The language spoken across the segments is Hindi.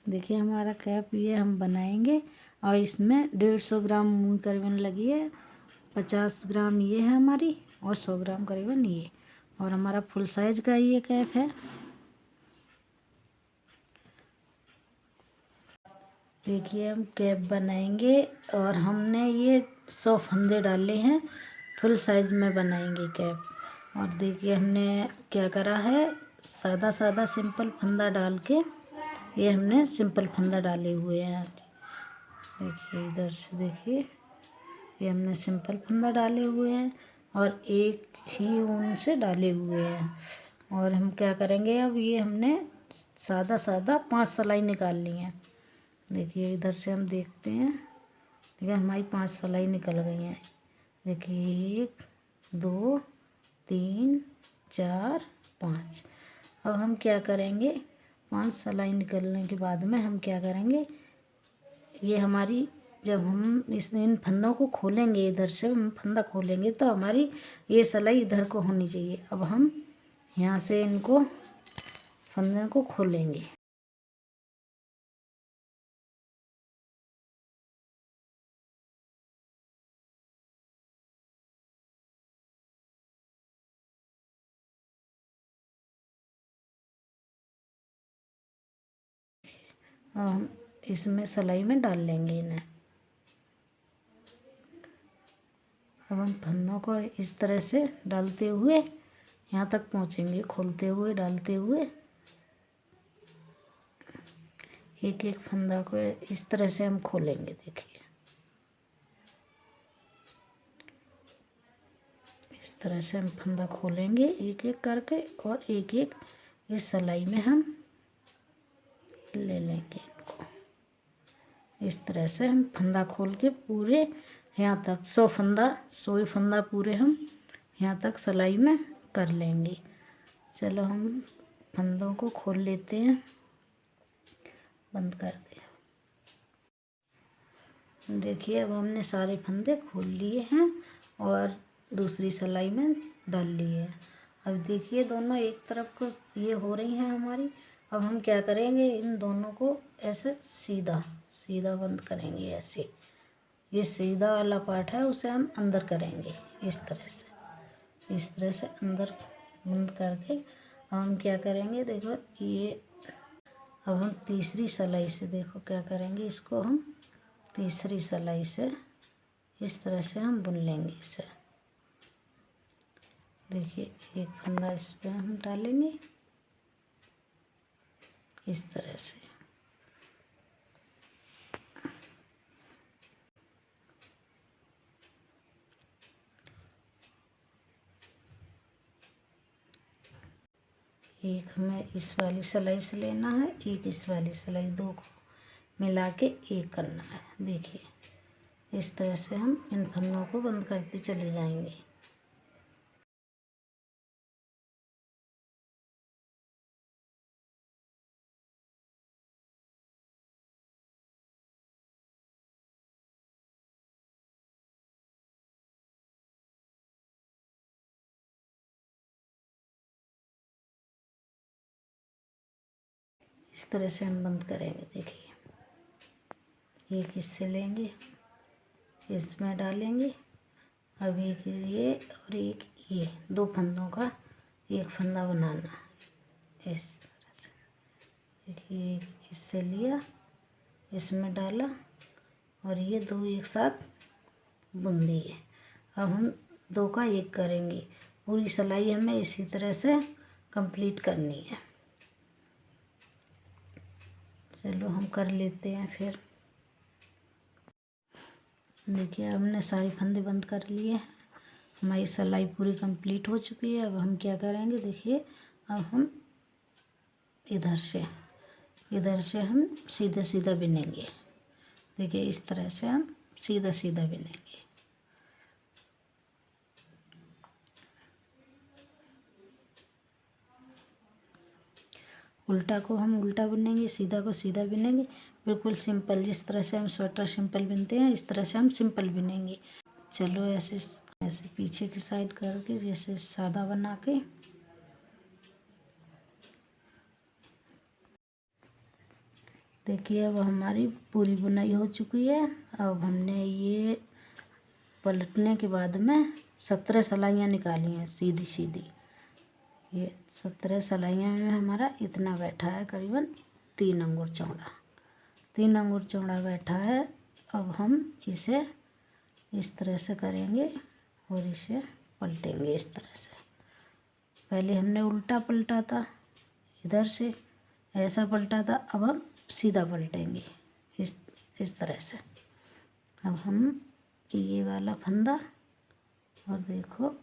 देखिए हमारा कैप ये हम बनाएंगे और इसमें 150 ग्राम मूंग करीबन लगी है, 50 ग्राम ये है हमारी और 100 ग्राम करीबन ये, और हमारा फुल साइज का ये कैप है। देखिए हम कैप बनाएंगे और हमने ये 100 फंदे डाले हैं, फुल साइज में बनाएंगे कैप। और देखिए हमने क्या करा है, सादा सादा सिंपल फंदा डाल के ये हमने सिंपल फंदा डाले हुए हैं। देखिए इधर से देखिए ये हमने सिंपल फंदा डाले हुए हैं और एक ही ऊन से डाले हुए हैं। और हम क्या करेंगे, अब ये हमने सादा सादा 5 सिलाई निकाल ली हैं। देखिए इधर से हम देखते हैं, देखिए हमारी 5 सिलाई निकल गई हैं। देखिए 1 2 3 4 5। अब हम क्या करेंगे, 5 सिलाई निकलने के बाद में हम क्या करेंगे, ये हमारी जब हम इन फंदों को खोलेंगे, इधर से हम फंदा खोलेंगे तो हमारी ये सिलाई इधर को होनी चाहिए। अब हम यहाँ से इनको फंदे को खोलेंगे। अब हम इसमें सिलाई में डाल लेंगे इन्हें। अब हम फंदों को इस तरह से डालते हुए यहाँ तक पहुँचेंगे, खोलते हुए डालते हुए एक एक फंदा को इस तरह से हम खोलेंगे। देखिए इस तरह से हम फंदा खोलेंगे एक एक करके और एक एक इस सिलाई में हम ले लेंगे इनको। इस तरह से हम फंदा खोल के पूरे यहाँ तक 100 फंदा 100 फंदा पूरे हम यहाँ तक सिलाई में कर लेंगे। चलो हम फंदों को खोल लेते हैं, बंद कर दे। देखिए अब हमने सारे फंदे खोल लिए हैं और दूसरी सिलाई में डाल लिए हैं। अब देखिए दोनों एक तरफ को ये हो रही हैं हमारी। अब हम क्या करेंगे, इन दोनों को ऐसे सीधा सीधा बंद करेंगे। ऐसे ये सीधा वाला पार्ट है उसे हम अंदर करेंगे इस तरह से अंदर बंद करके। अब हम क्या करेंगे, देखो ये अब हम तीसरी सिलाई से देखो क्या करेंगे, इसको हम तीसरी सिलाई से इस तरह से हम बुन लेंगे इसे। देखिए एक फंदा इस पे हम डालेंगे इस तरह से। एक हमें इस वाली सिलाई से लेना है, एक इस वाली सिलाई, दो को मिला के एक करना है। देखिए इस तरह से हम इन फंदों को बंद करते चले जाएंगे। इस तरह से हम बंद करेंगे। देखिए एक इससे लेंगे, इसमें डालेंगे। अब एक ये और एक ये, दो फंदों का एक फंदा बनाना इस तरह से। देखिए एक इससे लिया, इसमें डाला और ये दो एक साथ बुन दिए। अब हम दो का एक करेंगे। पूरी सिलाई हमें इसी तरह से कंप्लीट करनी है। चलो हम कर लेते हैं फिर। देखिए हमने सारे फंदे बंद कर लिए हैं, हमारी सिलाई पूरी कंप्लीट हो चुकी है। अब हम क्या करेंगे, देखिए अब हम इधर से हम सीधा सीधा बिनेंगे। देखिए इस तरह से हम सीधा सीधा बिनेंगे। उल्टा को हम उल्टा बुनेंगे, सीधा को सीधा बुनेंगे। बिल्कुल सिंपल, जिस तरह से हम स्वेटर सिंपल बुनते हैं इस तरह से हम सिंपल बुनेंगे। चलो ऐसे ऐसे पीछे की साइड करके जैसे सादा बना के देखिए अब हमारी पूरी बुनाई हो चुकी है। अब हमने ये पलटने के बाद में 17 सिलाइयाँ निकाली हैं सीधी सीधी। ये 17 सिलाइयाँ में हमारा इतना बैठा है, करीबन 3 अंगुल चौड़ा, 3 अंगुल चौड़ा बैठा है। अब हम इसे इस तरह से करेंगे और इसे पलटेंगे इस तरह से। पहले हमने उल्टा पलटा था, इधर से ऐसा पलटा था, अब हम सीधा पलटेंगे इस तरह से। अब हम ये वाला फंदा और देखो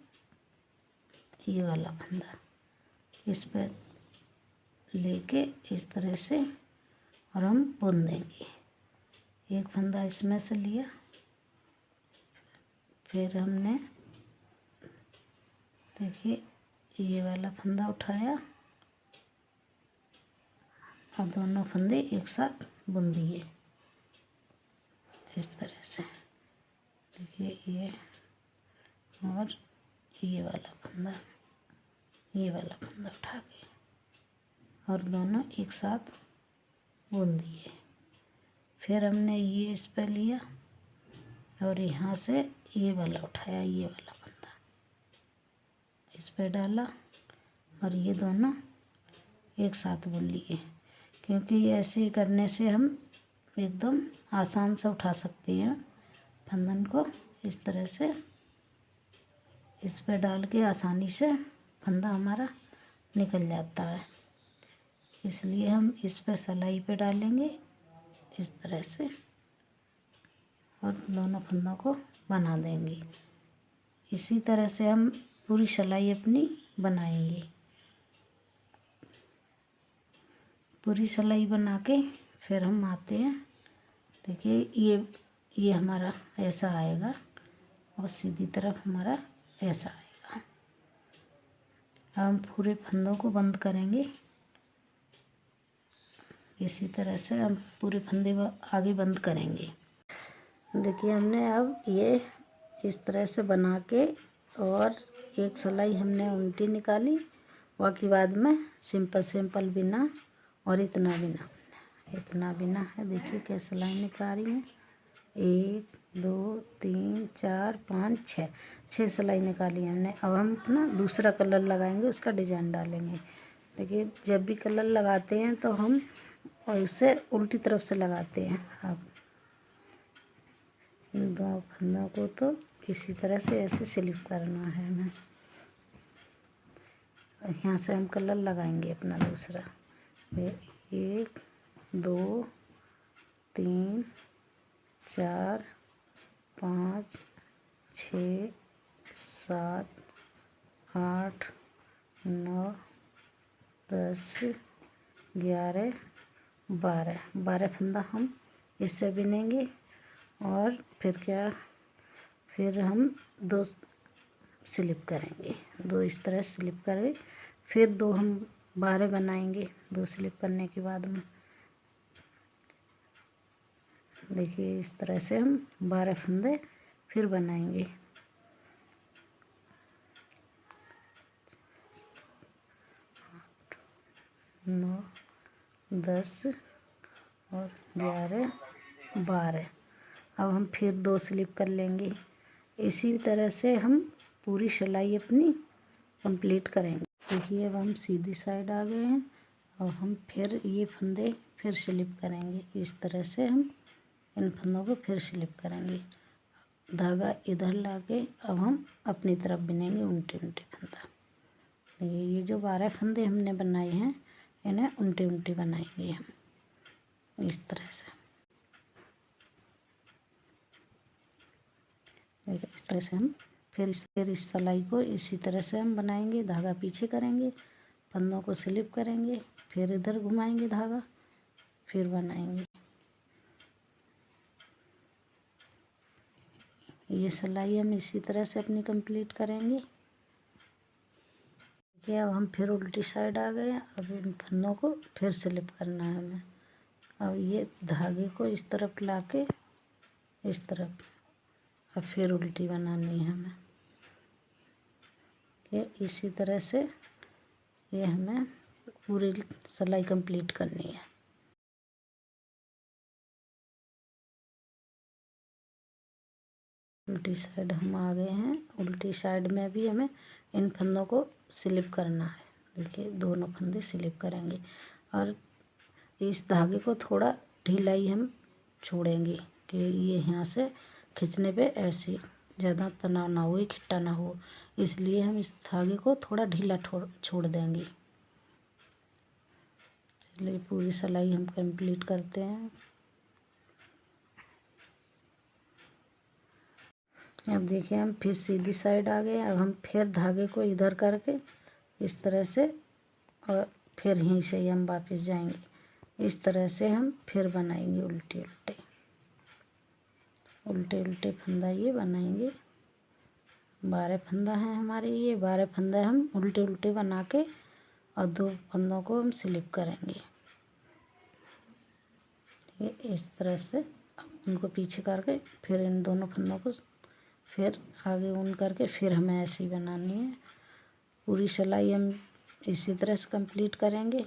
ये वाला फंदा इस पर लेके इस तरह से और हम बुन देंगे। एक फंदा इसमें से लिया, फिर हमने देखिए ये वाला फंदा उठाया और दोनों फंदे एक साथ बुन दिए इस तरह से। देखिए ये और ये वाला फंदा उठा के और दोनों एक साथ बुन दिए। फिर हमने ये इस पे लिया और यहाँ से ये वाला उठाया, ये वाला फंदा इस पे डाला और ये दोनों एक साथ बुन लिए। क्योंकि ऐसे करने से हम एकदम आसान से उठा सकते हैं फंदन को। इस तरह से इस पे डाल के आसानी से फंदा हमारा निकल जाता है, इसलिए हम इस पे सिलाई पे डालेंगे इस तरह से और दोनों फंदों को बना देंगे। इसी तरह से हम पूरी सिलाई अपनी बनाएंगे। पूरी सिलाई बना के फिर हम आते हैं। देखिए ये हमारा ऐसा आएगा और सीधी तरफ हमारा ऐसा आएगा। हम पूरे फंदों को बंद करेंगे। इसी तरह से हम पूरे फंदे आगे बंद करेंगे। देखिए हमने अब ये इस तरह से बना के और एक सिलाई हमने उल्टी निकाली, बाकी बाद में सिंपल बिना और इतना बिना है। देखिए क्या सिलाई निकाल रही है, 1 2 3 4 5 6 सिलाई निकाली हमने। अब हम अपना दूसरा कलर लगाएंगे, उसका डिजाइन डालेंगे। देखिए जब भी कलर लगाते हैं तो हम उसे उल्टी तरफ से लगाते हैं। अब इन दो फंदों को तो इसी तरह से ऐसे स्लिप करना है हमें। यहाँ से हम कलर लगाएंगे अपना दूसरा। 1 2 3 4 5 6 7 8 9 10 11 12 फंदा हम इससे बिनेंगे। और फिर हम 2 स्लिप करेंगे, 2 इस तरह स्लिप करें, फिर 2 हम 12 बनाएंगे 2 स्लिप करने के बाद में। देखिए इस तरह से हम 12 फंदे फिर बनाएंगे। नौ 10 और 11 12। अब हम फिर 2 स्लिप कर लेंगे। इसी तरह से हम पूरी सिलाई अपनी कंप्लीट करेंगे। देखिए अब हम सीधी साइड आ गए हैं। अब हम फिर ये फंदे फिर स्लिप करेंगे। इस तरह से हम इन फंदों को फिर स्लिप करेंगे। धागा इधर लाके अब हम अपनी तरफ बिनेंगे उल्टे फंदा। देखिए ये जो 12 फंदे हमने बनाए हैं इन्हें उल्टे बनाएंगे हम इस तरह से। देखिए इस तरह से हम फिर इस सिलाई को इसी तरह से हम बनाएंगे। धागा पीछे करेंगे, फंदों को स्लिप करेंगे, फिर इधर घुमाएंगे धागा, फिर बनाएंगे। ये सिलाई हम इसी तरह से अपनी कंप्लीट करेंगे। देखिए अब हम फिर उल्टी साइड आ गए। अब इन फंदों को फिर स्लिप करना है हमें। अब ये धागे को इस तरफ लाके इस तरफ अब फिर उल्टी बनानी है हमें। ये इसी तरह से ये हमें पूरी सिलाई कंप्लीट करनी है। उल्टी साइड हम आ गए हैं। उल्टी साइड में भी हमें इन फंदों को स्लिप करना है। देखिए दोनों फंदे स्लिप करेंगे और इस धागे को थोड़ा ढीला ही हम छोड़ेंगे कि ये यहाँ से खींचने पे ऐसे ज़्यादा तनाव ना हो, इकट्ठा ना हो, इसलिए हम इस धागे को थोड़ा ढीला छोड़ देंगे। चलिए पूरी सिलाई हम कंप्लीट करते हैं। अब देखिए हम फिर सीधी साइड आ गए। अब हम फिर धागे को इधर करके इस तरह से और फिर यहीं से ही हम वापस जाएंगे। इस तरह से हम फिर बनाएंगे उल्टे उल्टे उल्टे उल्टे फंदा ये बनाएंगे। 12 फंदा है हमारे, ये 12 फंदा हम उल्टे उल्टे बना के और 2 फंदों को हम स्लिप करेंगे। ये इस तरह से उनको पीछे करके फिर इन दोनों फंदों को फिर आगे ऊन करके फिर हमें ऐसी बनानी है। पूरी सिलाई हम इसी तरह से कंप्लीट करेंगे।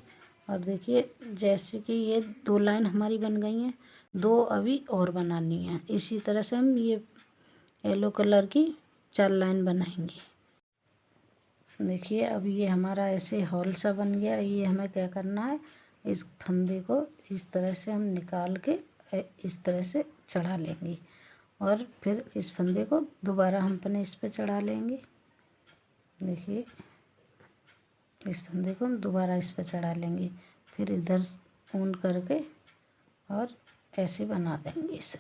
और देखिए जैसे कि ये 2 लाइन हमारी बन गई हैं, 2 अभी और बनानी है। इसी तरह से हम ये येलो कलर की 4 लाइन बनाएंगे। देखिए अब ये हमारा ऐसे हॉल सा बन गया। ये हमें क्या करना है, इस फंदे को इस तरह से हम निकाल के इस तरह से चढ़ा लेंगे और फिर इस फंदे को दोबारा हम अपने इस पे चढ़ा लेंगे। देखिए इस फंदे को हम दोबारा इस पे चढ़ा लेंगे, फिर इधर ऊन करके और ऐसे बना देंगे इसे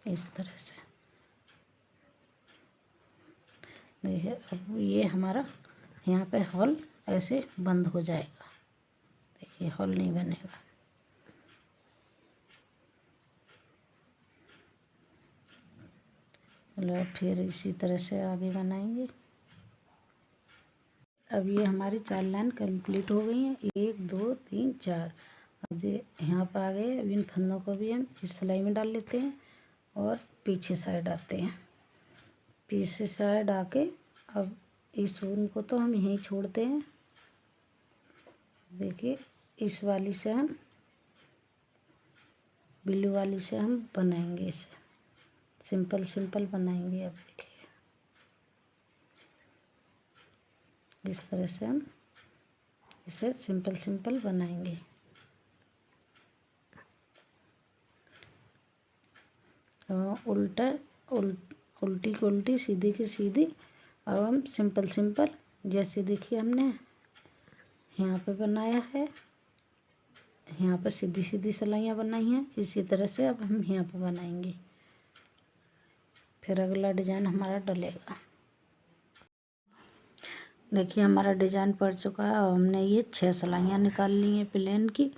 इस तरह से। देखिए अब ये हमारा यहाँ पे हॉल ऐसे बंद हो जाएगा। देखिए हॉल नहीं बनेगा। चलो अब फिर इसी तरह से आगे बनाएंगे। अब ये हमारी 4 लाइन कंप्लीट हो गई हैं, 1 2 3 4। अब ये यहाँ पर आ गए। अब इन फंदों को भी हम इस सिलाई में डाल लेते हैं और पीछे साइड आते हैं। पीछे साइड आके अब इस ऊन को तो हम यहीं छोड़ते हैं। देखिए इस वाली से हम ब्लू वाली से हम बनाएंगे इसे, सिंपल सिंपल बनाएंगे। अब देखिए इस तरह से हम इसे सिंपल सिंपल बनाएंगे। उल्टी की उल्टी, सीधी की सीधी। अब हम सिंपल सिंपल जैसे देखिए हमने यहाँ पे बनाया है, यहाँ पे सीधी सीधी सिलाइयाँ बनाई हैं, इसी तरह से अब हम यहाँ पे बनाएंगे। फिर अगला डिजाइन हमारा डलेगा। देखिए हमारा डिजाइन पड़ चुका है और हमने ये 6 सिलाइयाँ निकाल ली हैं प्लेन की।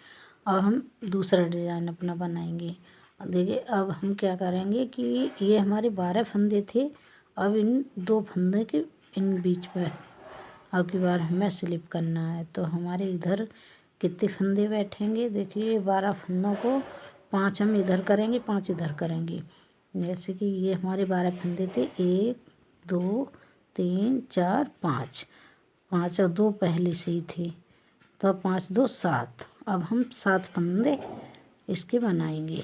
और हम दूसरा डिजाइन अपना बनाएंगे। देखिए अब हम क्या करेंगे कि ये हमारे 12 फंदे थे। अब इन 2 फंदे के इन बीच में अब की बार हमें स्लिप करना है। तो हमारे इधर कितने फंदे बैठेंगे, देखिए 12 फंदों को 5 हम इधर करेंगे, 5 इधर करेंगे। जैसे कि ये हमारे 12 फंदे थे, 1 2 3 4 5, 5 और 2 पहले से ही थे, तो 5 2 7। अब हम 7 फंदे इसके बनाएंगे।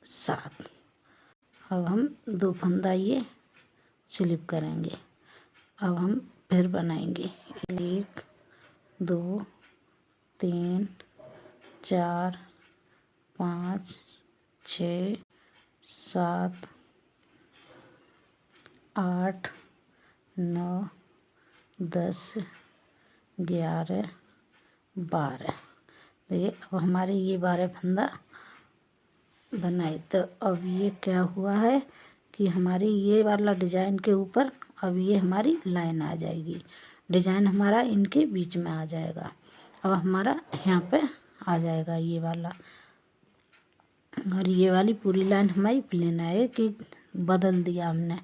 सात। अब हम 2 फंदा ये स्लिप करेंगे। अब हम फिर बनाएंगे 1 2 3 4 5 6 7 8 9 10 11 12। देखिए अब हमारे ये 12 फंदा बनाए। तो अब ये क्या हुआ है कि हमारी ये वाला डिजाइन के ऊपर अब ये हमारी लाइन आ जाएगी, डिजाइन हमारा इनके बीच में आ जाएगा। अब हमारा यहाँ पे आ जाएगा ये वाला, और ये वाली पूरी लाइन हमारी प्लेन है कि बदल दिया हमने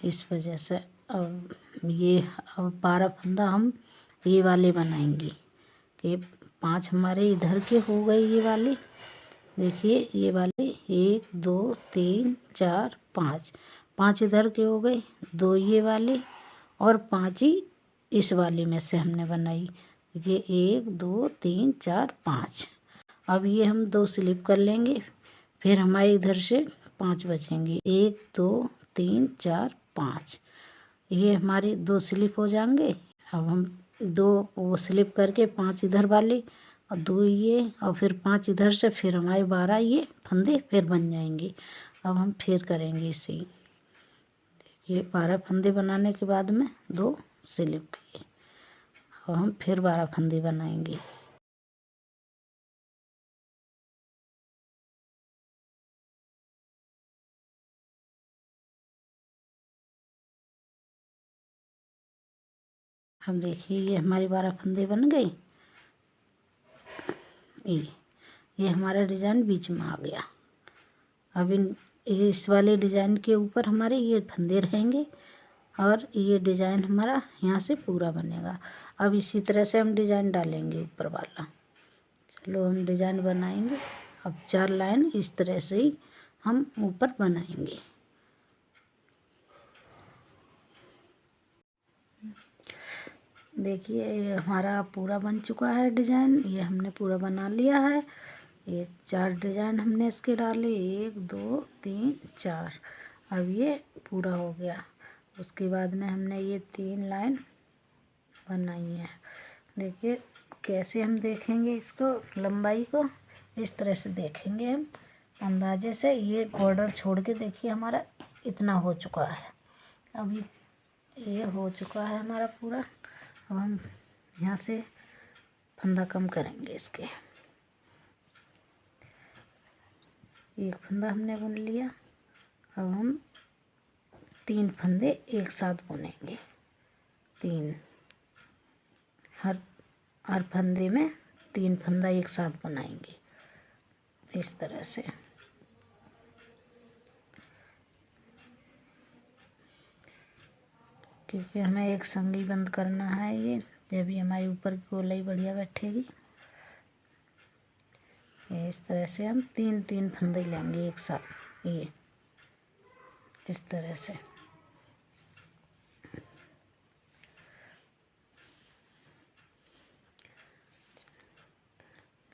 इस वजह से। अब ये अब 12 फंदा हम ये वाले बनाएंगे कि 5 हमारे इधर के हो गए ये वाले। देखिए ये वाले 1 2 3 4 5, 5 इधर के हो गए, 2 ये वाले और 5 ही इस वाले में से हमने बनाई। ये 1 2 3 4 5। अब ये हम 2 स्लिप कर लेंगे, फिर हमारे इधर से 5 बचेंगे। 1 2 3 4 5, ये हमारे 2 स्लिप हो जाएंगे। अब हम 2 वो स्लिप करके 5 इधर वाले और 2 ये और फिर 5 इधर से, फिर हमारे 12 ये फंदे फिर बन जाएंगे। अब हम फिर करेंगे इसे ही। ये 12 फंदे बनाने के बाद में 2 स्लिप किए और हम फिर 12 फंदे बनाएंगे। अब देखिए ये हमारी 12 फंदे बन गई। ये हमारा डिज़ाइन बीच में आ गया। अब इस वाले डिज़ाइन के ऊपर हमारे ये फंदे रहेंगे और ये डिज़ाइन हमारा यहाँ से पूरा बनेगा। अब इसी तरह से हम डिज़ाइन डालेंगे ऊपर वाला। चलो हम डिज़ाइन बनाएंगे। अब 4 लाइन इस तरह से ही हम ऊपर बनाएंगे। देखिए ये हमारा पूरा बन चुका है डिज़ाइन। ये हमने पूरा बना लिया है। ये 4 डिज़ाइन हमने इसके डाले, 1 2 3 4। अब ये पूरा हो गया। उसके बाद में हमने ये 3 लाइन बनाई है। देखिए कैसे हम देखेंगे इसको, लंबाई को इस तरह से देखेंगे हम अंदाजे से। ये बॉर्डर छोड़ के देखिए हमारा इतना हो चुका है। अब ये हो चुका है हमारा पूरा। अब हम यहाँ से फंदा कम करेंगे इसके। एक फंदा हमने बुन लिया। अब हम 3 फंदे एक साथ बुनेंगे। 3, हर फंदे में 3 फंदा एक साथ बनाएंगे इस तरह से। क्योंकि हमें एक संग ही बंद करना है ये, जब भी हमारी ऊपर की गोलाई बढ़िया बैठेगी। इस तरह से हम 3 फंदे लेंगे एक साथ, ये इस तरह से।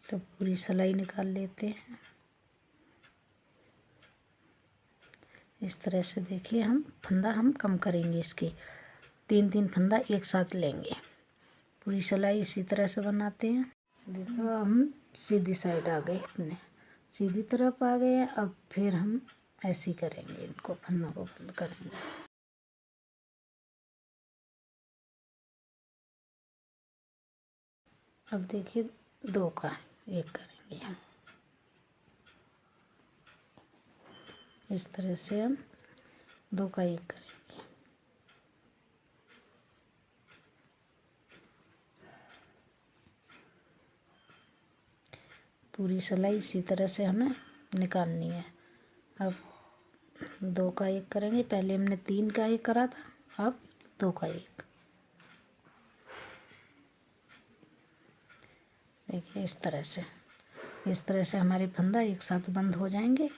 तो पूरी सिलाई निकाल लेते हैं इस तरह से। देखिए हम फंदा हम कम करेंगे इसके, 3 फंदा एक साथ लेंगे। पूरी सिलाई इसी तरह से बनाते हैं। देखो हम सीधी साइड आ गए, अपने सीधी तरफ आ गए। अब फिर हम ऐसे ही करेंगे, इनको फंदों को बंद करेंगे। अब देखिए 2 का 1 करेंगे हम। इस तरह से हम 2 का 1 करेंगे। पूरी सिलाई इसी तरह से हमें निकालनी है। अब 2 का 1 करेंगे। पहले हमने 3 का 1 करा था, अब 2 का 1। देखिए इस तरह से हमारे फंदा एक साथ बंद हो जाएंगे।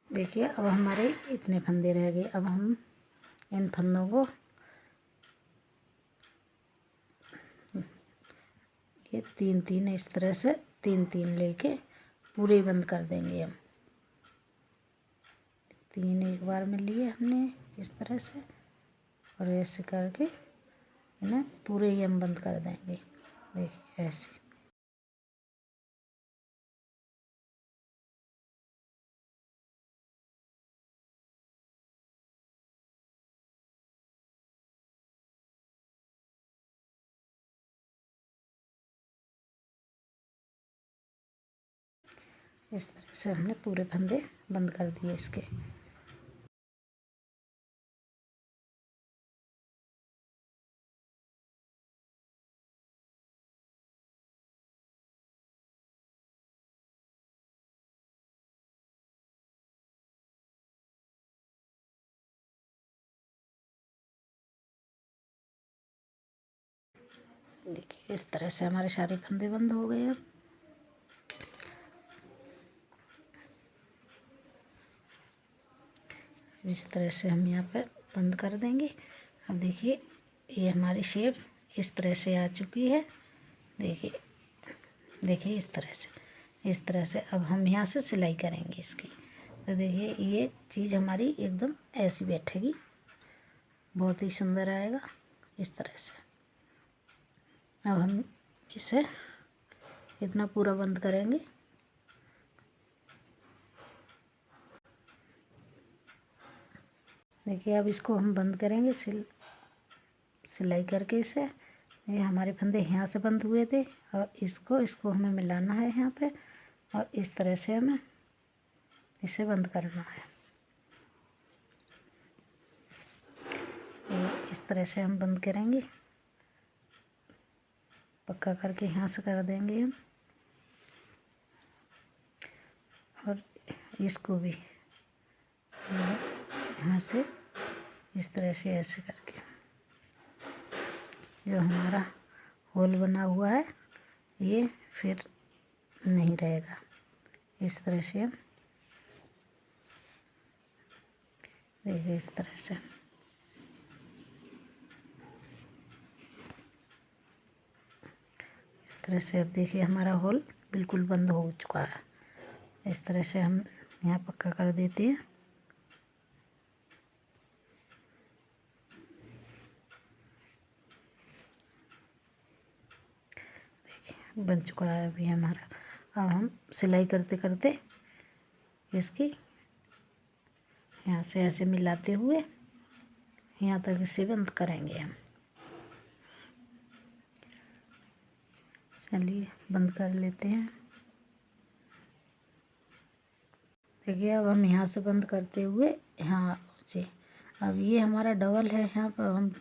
देखिए अब हमारे इतने फंदे रह गए। अब हम इन फंदों को ये 3 इस तरह से 3 लेके पूरे बंद कर देंगे हम। 3 एक बार में लिए हमने इस तरह से, और ऐसे करके इन्हें पूरे ही हम बंद कर देंगे। देखिए ऐसे। इस तरह से हमने पूरे फंदे बंद कर दिए इसके। देखिए इस तरह से हमारे सारे फंदे बंद हो गए। अब इस तरह से हम यहाँ पे बंद कर देंगे। अब देखिए ये हमारी शेप इस तरह से आ चुकी है। देखिए देखिए इस तरह से अब हम यहाँ से सिलाई करेंगे इसकी। तो देखिए ये चीज़ हमारी एकदम ऐसी बैठेगी, बहुत ही सुंदर आएगा इस तरह से। अब हम इसे इतना पूरा बंद करेंगे। देखिए अब इसको हम बंद करेंगे सिलाई करके इसे। ये हमारे फंदे यहाँ से बंद हुए थे और इसको हमें मिलाना है यहाँ पे, और इस तरह से हमें इसे बंद करना है। इस तरह से हम बंद करेंगे, पक्का करके यहाँ से कर देंगे हम। और इसको भी यहाँ से इस तरह से ऐसे करके जो हमारा होल बना हुआ है ये फिर नहीं रहेगा। इस तरह से हम देखिए इस तरह से अब देखिए हमारा होल बिल्कुल बंद हो चुका है। इस तरह से हम यहाँ पक्का कर देते हैं। देखिए बन चुका है अभी हमारा। अब हम सिलाई करते करते इसकी यहाँ से ऐसे मिलाते हुए यहाँ तक इसे बंद करेंगे हम। चलिए बंद कर लेते हैं। देखिए अब हम यहाँ से बंद करते हुए यहाँ जी, अब ये हमारा डबल है। यहाँ पर हम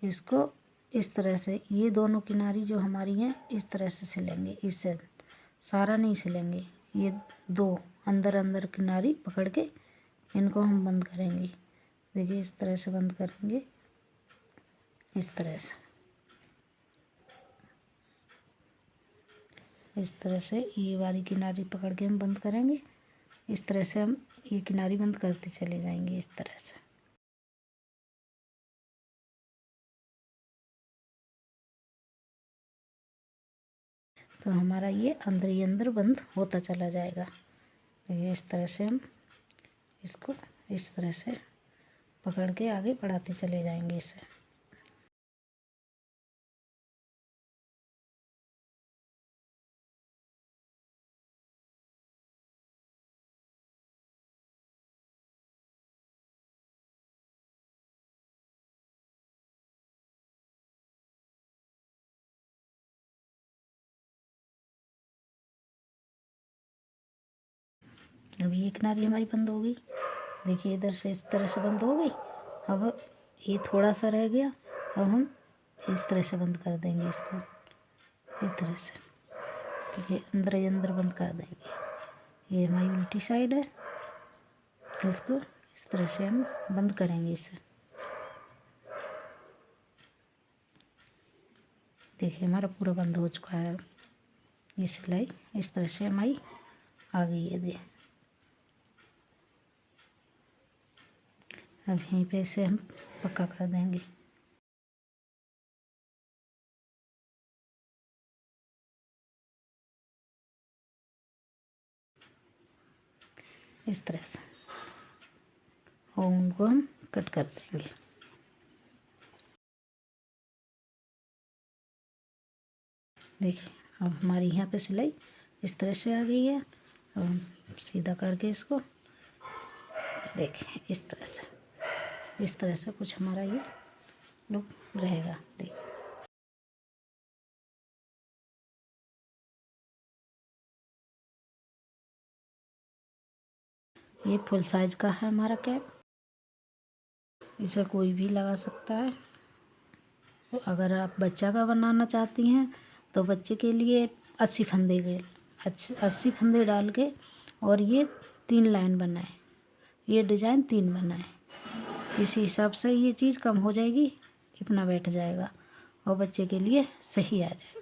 इसको इस तरह से ये दोनों किनारी जो हमारी हैं इस तरह से सिलेंगे। इससे सारा नहीं सिलेंगे, ये दो अंदर अंदर किनारी पकड़ के इनको हम बंद करेंगे। देखिए इस तरह से बंद करेंगे, इस तरह से ये वाली किनारी पकड़ के हम बंद करेंगे। इस तरह से हम ये किनारी बंद करते चले जाएंगे इस तरह से। तो हमारा ये अंदर ही अंदर बंद होता चला जाएगा। तो ये इस तरह से हम इसको इस तरह से पकड़ के आगे बढ़ाते चले जाएंगे इसे। अब ये किनारी हमारी बंद हो गई। देखिए इधर से इस तरह से बंद हो गई। अब ये थोड़ा सा रह गया, अब हम इस तरह से बंद कर देंगे इसको, इस तरह से। देखिए अंदर ही अंदर बंद कर देंगे। ये हमारी उल्टी साइड है, तो इसको इस तरह से हम बंद करेंगे इसे। देखिए हमारा पूरा बंद हो चुका है। ये सिलाई इस तरह से हमारी आ गई है। देखिए अब यहीं पे इसे हम पक्का कर देंगे। इस तरह से और उनको हम कट कर देंगे। देखिए अब हमारी यहाँ पे सिलाई इस तरह से आ गई है। अब हम सीधा करके इसको देखिए इस तरह से कुछ हमारा ये लुक रहेगा। देखिए ये फुल साइज का है हमारा कैप, इसे कोई भी लगा सकता है। तो अगर आप बच्चा का बनाना चाहती हैं तो बच्चे के लिए 80 फंदे के 80 फंदे डाल के और ये 3 लाइन बनाए, ये डिज़ाइन 3 बनाए। इसी हिसाब से ये चीज़ कम हो जाएगी, इतना बैठ जाएगा और बच्चे के लिए सही आ जाएगा।